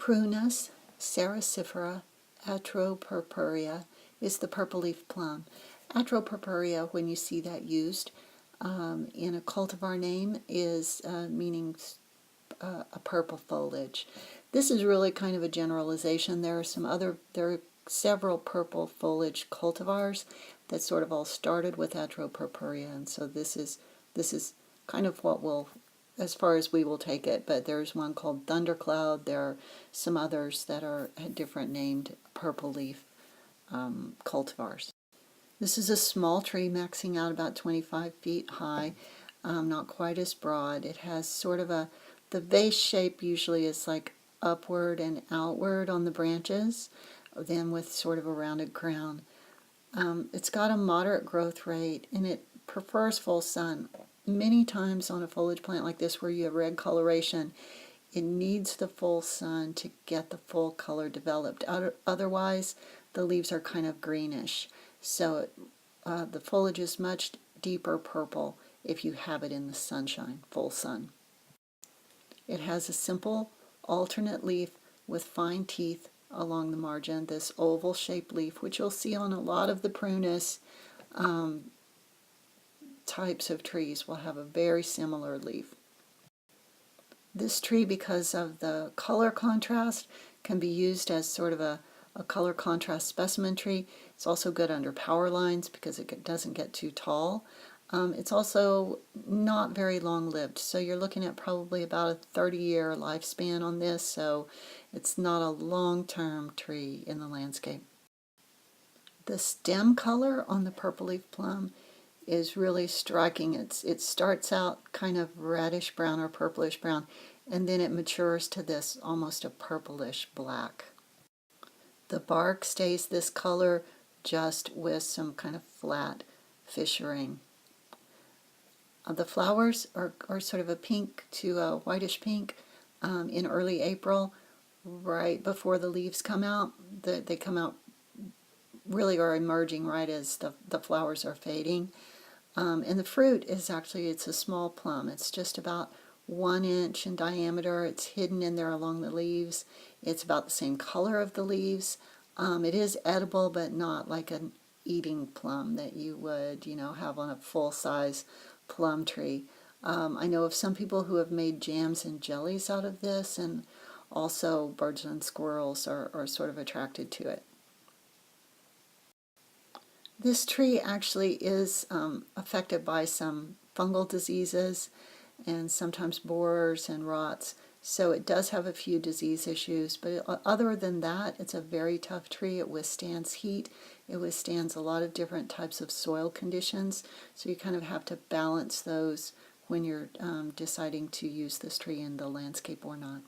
Prunus, cerasifera, Atropurpurea is the purple leaf plum. Atropurpurea, when you see that used in a cultivar name, is meaning a purple foliage. This is really kind of a generalization. There are several purple foliage cultivars that sort of all started with Atropurpurea, and so this is kind of what we'll, as far as we will take it. But there's one called Thundercloud. There are some others that are different named purple leaf cultivars. This is a small tree maxing out about 25 feet high, not quite as broad. It has sort of the vase shape usually is like upward and outward on the branches, then with sort of a rounded crown. It's got a moderate growth rate and it prefers full sun. Many times on a foliage plant like this where you have red coloration, it needs the full sun to get the full color developed. Otherwise, the leaves are kind of greenish. So the foliage is much deeper purple if you have it in the sunshine, full sun. It has a simple alternate leaf with fine teeth along the margin, this oval-shaped leaf, which you'll see on a lot of the Prunus types of trees will have a very similar leaf. This tree, because of the color contrast, can be used as sort of a color contrast specimen tree. It's also good under power lines because it doesn't get too tall. It's also not very long-lived, so you're looking at probably about a 30-year lifespan on this, so it's not a long-term tree in the landscape. The stem color on the purple leaf plum is really striking. It starts out kind of reddish brown or purplish brown, and then it matures to this almost a purplish black. The bark stays this color just with some kind of flat fissuring. The flowers are sort of a pink to a whitish pink in early April, right before the leaves come out. They come out really are emerging right as the flowers are fading. And the fruit is actually, it's a small plum. It's just about 1 inch in diameter. It's hidden in there along the leaves. It's about the same color of the leaves. It is edible, but not like an eating plum that you would, have on a full-size plum tree. I know of some people who have made jams and jellies out of this, and also birds and squirrels are sort of attracted to it. This tree actually is affected by some fungal diseases and sometimes borers and rots, so it does have a few disease issues, but other than that, it's a very tough tree. It withstands heat. It withstands a lot of different types of soil conditions, so you kind of have to balance those when you're deciding to use this tree in the landscape or not.